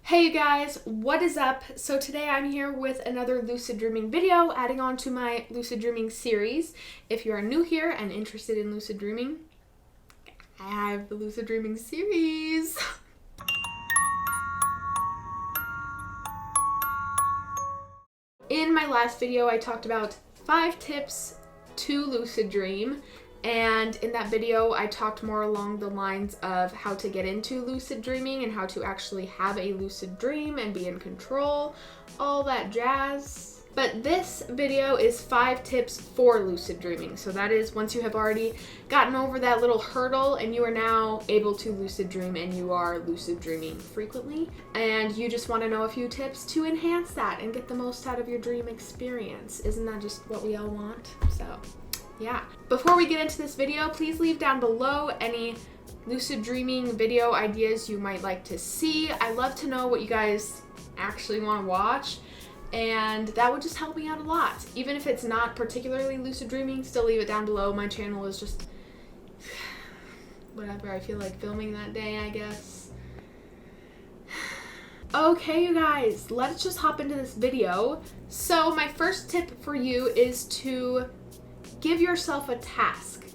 Hey you guys, what is up? So today I'm here with another lucid dreaming video, adding on to my lucid dreaming series. If you are new here and interested in lucid dreaming, I have the lucid dreaming series. In my last video, I talked about 5 tips to lucid dream. And in that video, I talked more along the lines of how to get into lucid dreaming and how to actually have a lucid dream and be in control, all that jazz. But this video is 5 tips for lucid dreaming. So that is once you have already gotten over that little hurdle and you are now able to lucid dream and you are lucid dreaming frequently. And you just want to know a few tips to enhance that and get the most out of your dream experience. Isn't that just what we all want? So yeah. Before we get into this video, please leave down below any lucid dreaming video ideas you might like to see. I love to know what you guys actually want to watch, and that would just help me out a lot. Even if it's not particularly lucid dreaming, still leave it down below. My channel is just whatever I feel like filming that day, I guess. Okay, you guys, let's just hop into this video. So my first tip for you is to give yourself a task.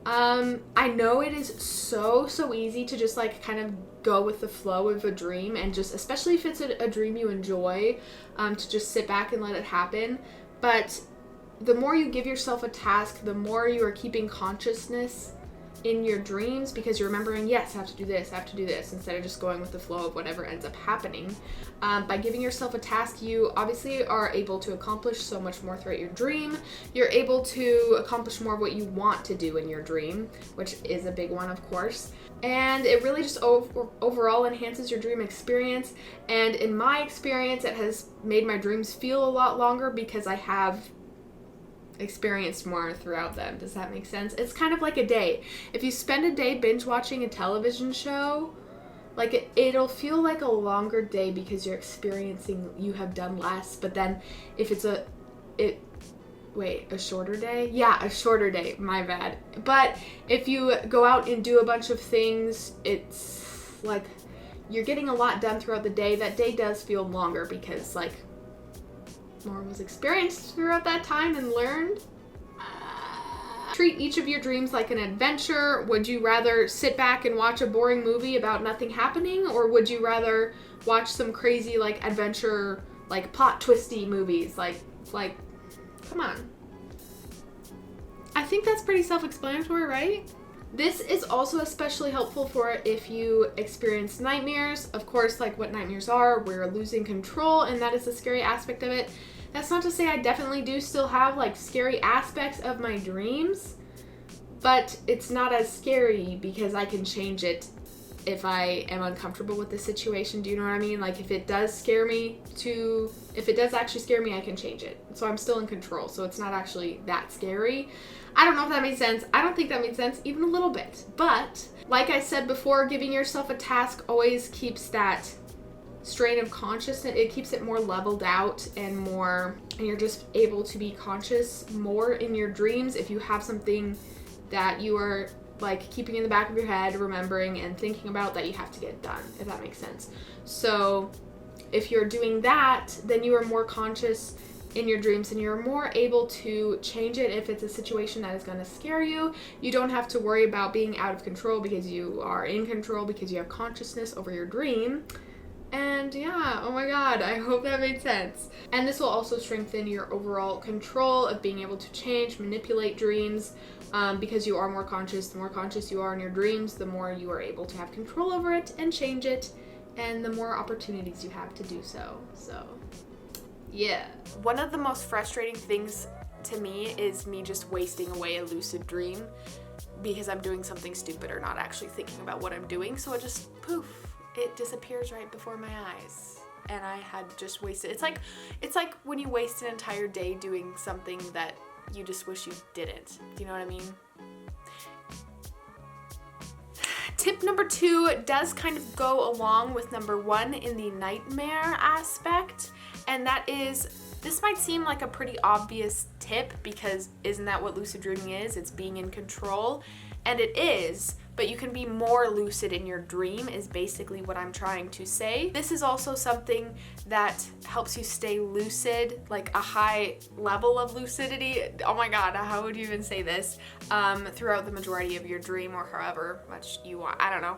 I know it is so easy to just like kind of go with the flow of a dream, and just especially if it's a dream you enjoy, to just sit back and let it happen. But the more you give yourself a task, the more you are keeping consciousness in your dreams, because you're remembering, yes, I have to do this, I have to do this, instead of just going with the flow of whatever ends up happening. By giving yourself a task, you obviously are able to accomplish so much more throughout your dream. You're able to accomplish more of what you want to do in your dream, which is a big one, of course. And it really just overall enhances your dream experience. And in my experience, it has made my dreams feel a lot longer because I have experienced more throughout them. Does that make sense? It's kind of like a day. If you spend a day binge watching a television show, like it'll feel like a longer day because you're experiencing, you have done less. But then if it's a shorter day? Yeah, a shorter day, my bad. But if you go out and do a bunch of things, it's like you're getting a lot done throughout the day. That day does feel longer because like more was experienced throughout that time and learned. Treat each of your dreams like an adventure. Would you rather sit back and watch a boring movie about nothing happening, or would you rather watch some crazy like adventure, like plot twisty movies? Like come on. I think that's pretty self-explanatory, right? This is also especially helpful for if you experience nightmares. Of course, like what nightmares are, we're losing control, and that is the scary aspect of it. That's not to say I definitely do still have like scary aspects of my dreams, but it's not as scary because I can change it if I am uncomfortable with the situation. Do you know what I mean? Like if it does actually scare me, I can change it. So I'm still in control. So it's not actually that scary. I don't know if that made sense. I don't think that made sense even a little bit. But like I said before, giving yourself a task always keeps that strain of consciousness. It keeps it more leveled out and you're just able to be conscious more in your dreams if you have something that you are like keeping in the back of your head, remembering and thinking about that you have to get done, if that makes sense. So if you're doing that, then you are more conscious in your dreams and you're more able to change it if it's a situation that is going to scare you. You don't have to worry about being out of control because you are in control, because you have consciousness over your dream. And yeah, oh my god, I hope that made sense. And this will also strengthen your overall control of being able to change, manipulate dreams, because you are more conscious. The more conscious you are in your dreams, the more you are able to have control over it and change it, and the more opportunities you have to do so. So yeah. One of the most frustrating things to me is me just wasting away a lucid dream because I'm doing something stupid or not actually thinking about what I'm doing. So it just poof, it disappears right before my eyes. And I had just wasted. It's like when you waste an entire day doing something that you just wish you didn't. Do you know what I mean? Tip number 2 does kind of go along with number 1 in the nightmare aspect. And that is, this might seem like a pretty obvious tip because isn't that what lucid dreaming is? It's being in control. And it is, but you can be more lucid in your dream is basically what I'm trying to say. This is also something that helps you stay lucid, like a high level of lucidity. Oh my god, how would you even say this? Throughout the majority of your dream, or however much you want. I don't know.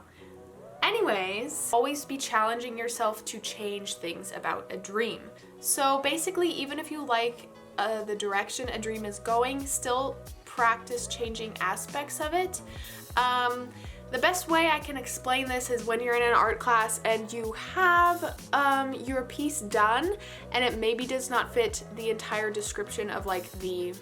Anyways, always be challenging yourself to change things about a dream. So basically, even if you like the direction a dream is going, still practice changing aspects of it. The best way I can explain this is when you're in an art class and you have your piece done and it maybe does not fit the entire description of like the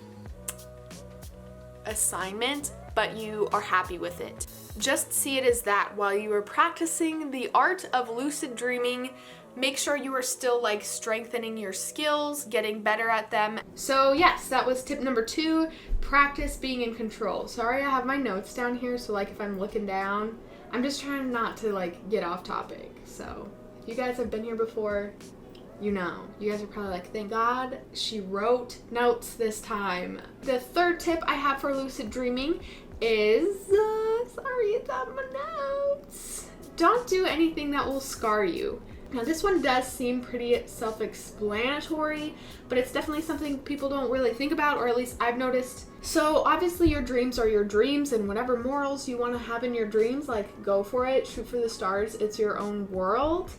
assignment, but you are happy with it. Just see it as that while you are practicing the art of lucid dreaming, make sure you are still like strengthening your skills, getting better at them. So yes, that was tip number 2, practice being in control. Sorry, I have my notes down here, so like if I'm looking down, I'm just trying not to like get off topic. So if you guys have been here before, you know. You guys are probably like, thank God she wrote notes this time. The 3rd tip I have for lucid dreaming is, sorry, it's on my notes. Don't do anything that will scar you. Now this one does seem pretty self-explanatory, but it's definitely something people don't really think about, or at least I've noticed. So obviously your dreams are your dreams, and whatever morals you want to have in your dreams, like go for it, shoot for the stars, it's your own world.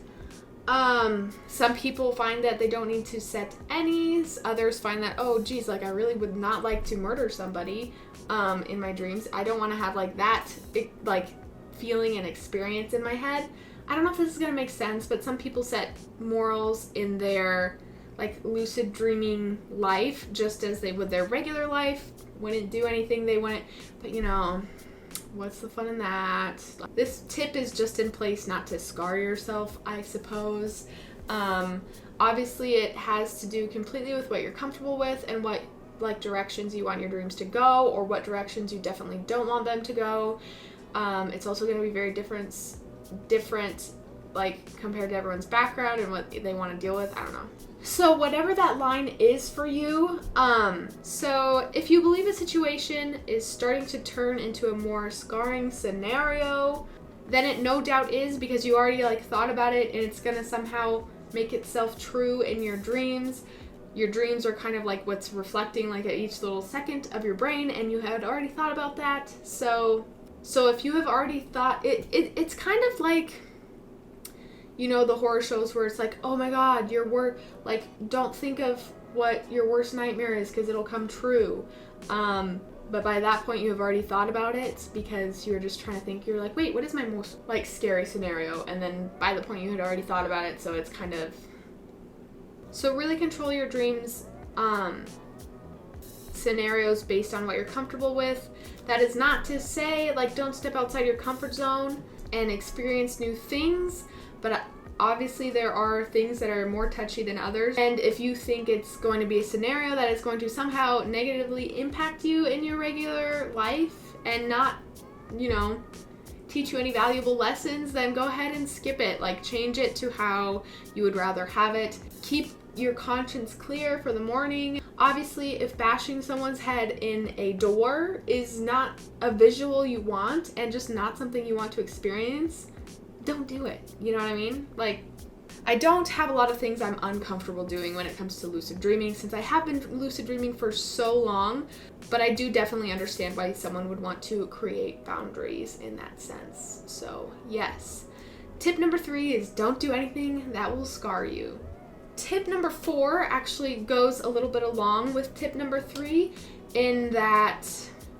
Some people find that they don't need to set any's, others find that, oh geez, like I really would not like to murder somebody in my dreams. I don't want to have like that like feeling and experience in my head. I don't know if this is going to make sense, but some people set morals in their like lucid dreaming life just as they would their regular life, wouldn't do anything they wouldn't, but you know, what's the fun in that? This tip is just in place not to scar yourself, I suppose. Obviously it has to do completely with what you're comfortable with and what like directions you want your dreams to go, or what directions you definitely don't want them to go. It's also going to be very different like compared to everyone's background and what they want to deal with. I don't know. So whatever that line is for you, so if you believe a situation is starting to turn into a more scarring scenario, then it no doubt is, because you already like thought about it and it's gonna somehow make itself true in your dreams. Your dreams are kind of like what's reflecting like at each little second of your brain, and you had already thought about that. So if you have already thought it's kind of like, you know, the horror shows where it's like, oh my god, like don't think of what your worst nightmare is because it'll come true. But by that point you have already thought about it because you're just trying to think, you're like, wait, what is my most like scary scenario? And then by the point you had already thought about it, so it's kind of, so really control your dreams scenarios based on what you're comfortable with. That is not to say like don't step outside your comfort zone and experience new things, but obviously there are things that are more touchy than others, and if you think it's going to be a scenario that is going to somehow negatively impact you in your regular life and not, you know, teach you any valuable lessons, then go ahead and skip it. Like change it to how you would rather have it. Keep your conscience clear for the morning. Obviously, if bashing someone's head in a door is not a visual you want and just not something you want to experience, don't do it. You know what I mean? Like, I don't have a lot of things I'm uncomfortable doing when it comes to lucid dreaming, since I have been lucid dreaming for so long, but I do definitely understand why someone would want to create boundaries in that sense. So yes. Tip number 3 is don't do anything that will scar you. Tip number 4 actually goes a little bit along with tip number 3 in that,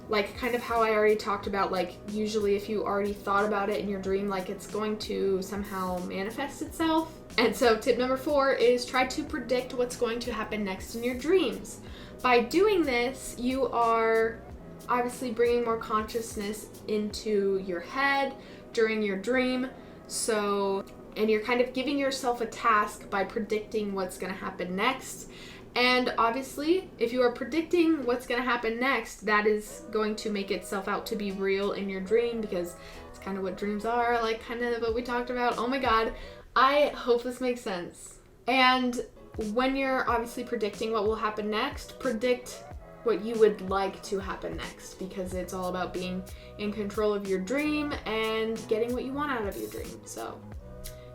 like, kind of how I already talked about, like, usually if you already thought about it in your dream, like, it's going to somehow manifest itself. And so tip number 4 is try to predict what's going to happen next in your dreams. By doing this, you are obviously bringing more consciousness into your head during your dream. And you're kind of giving yourself a task by predicting what's going to happen next. And obviously, if you are predicting what's going to happen next, that is going to make itself out to be real in your dream, because it's kind of what dreams are, like kind of what we talked about. Oh my god, I hope this makes sense. And when you're obviously predicting what will happen next, predict what you would like to happen next, because it's all about being in control of your dream and getting what you want out of your dream. So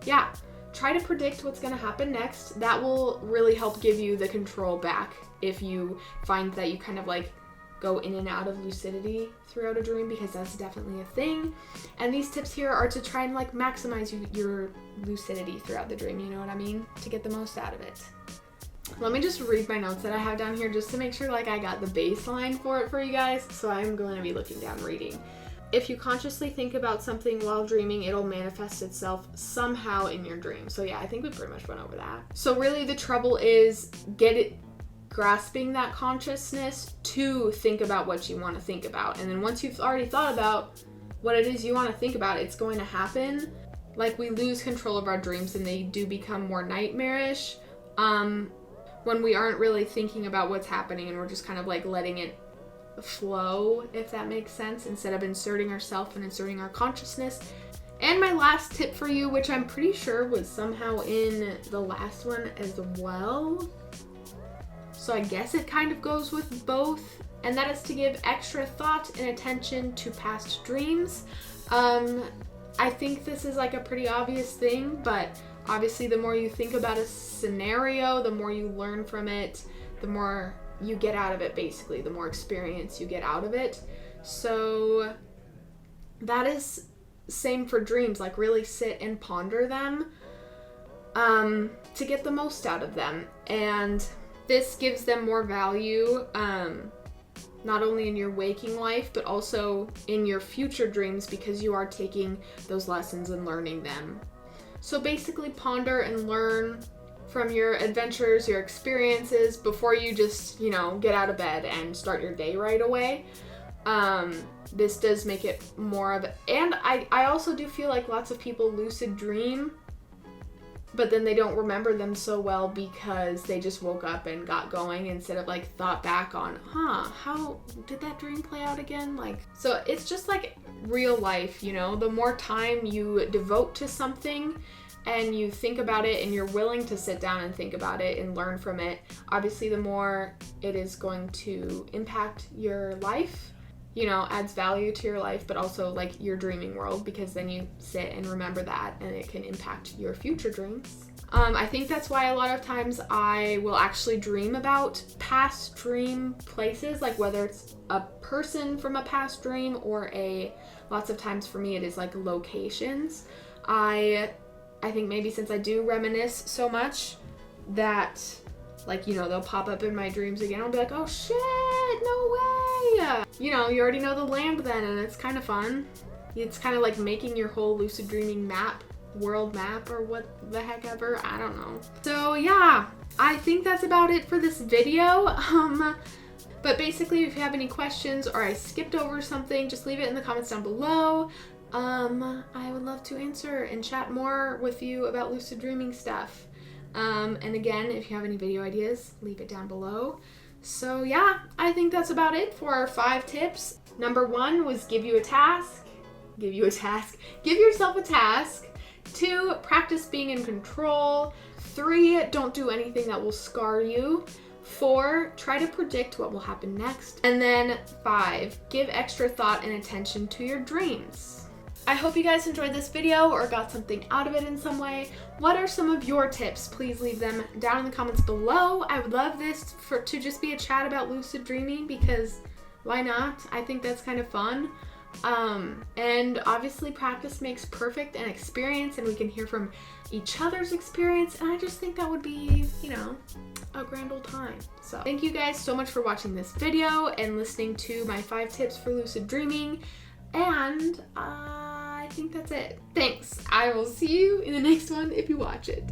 yeah, try to predict what's going to happen next. That will really help give you the control back if you find that you kind of like go in and out of lucidity throughout a dream, because that's definitely a thing. And these tips here are to try and like maximize your lucidity throughout the dream, you know what I mean? To get the most out of it. Let me just read my notes that I have down here just to make sure like I got the baseline for it for you guys. So I'm going to be looking down reading. If you consciously think about something while dreaming, it'll manifest itself somehow in your dream. So yeah, I think we pretty much went over that. So really the trouble is grasping that consciousness to think about what you want to think about. And then once you've already thought about what it is you want to think about, it's going to happen. Like, we lose control of our dreams and they do become more nightmarish when we aren't really thinking about what's happening and we're just kind of like letting it flow, if that makes sense, instead of inserting ourselves and inserting our consciousness. And my last tip for you, which I'm pretty sure was somehow in the last one as well, so I guess it kind of goes with both, and that is to give extra thought and attention to past dreams. I think this is like a pretty obvious thing, but obviously the more you think about a scenario, the more you learn from it, the more you get out of it, basically, the more experience you get out of it. So that is same for dreams, like really sit and ponder them to get the most out of them. And this gives them more value, not only in your waking life, but also in your future dreams, because you are taking those lessons and learning them. So basically ponder and learn from your adventures, your experiences, before you just, get out of bed and start your day right away. This does make it more of and I also do feel like lots of people lucid dream, but then they don't remember them so well because they just woke up and got going instead of like thought back on, how did that dream play out again? Like, so it's just like real life, the more time you devote to something and you think about it and you're willing to sit down and think about it and learn from it, obviously the more it is going to impact your life, adds value to your life, but also like your dreaming world, because then you sit and remember that and it can impact your future dreams. I think that's why a lot of times I will actually dream about past dream places, like whether it's a person from a past dream or lots of times for me it is like locations. I think maybe since I do reminisce so much that they'll pop up in my dreams again. I'll be like, oh shit, no way. You already know the land then, and it's kind of fun. It's kind of like making your whole lucid dreaming world map, or what the heck ever. I don't know. So yeah, I think that's about it for this video. But basically, if you have any questions or I skipped over something, just leave it in the comments down below. I would love to answer and chat more with you about lucid dreaming stuff. And again, if you have any video ideas, leave it down below. So yeah, I think that's about it for our 5 tips. Number 1 was give yourself a task. 2, practice being in control. 3, don't do anything that will scar you. 4, try to predict what will happen next. And then 5, give extra thought and attention to your dreams. I hope you guys enjoyed this video or got something out of it in some way. What are some of your tips? Please leave them down in the comments below. I would love this to just be a chat about lucid dreaming, because why not? I think that's kind of fun. And obviously practice makes perfect, and experience, and we can hear from each other's experience, and I just think that would be, a grand old time. So thank you guys so much for watching this video and listening to my 5 tips for lucid dreaming, and I think that's it. Thanks. I will see you in the next one if you watch it.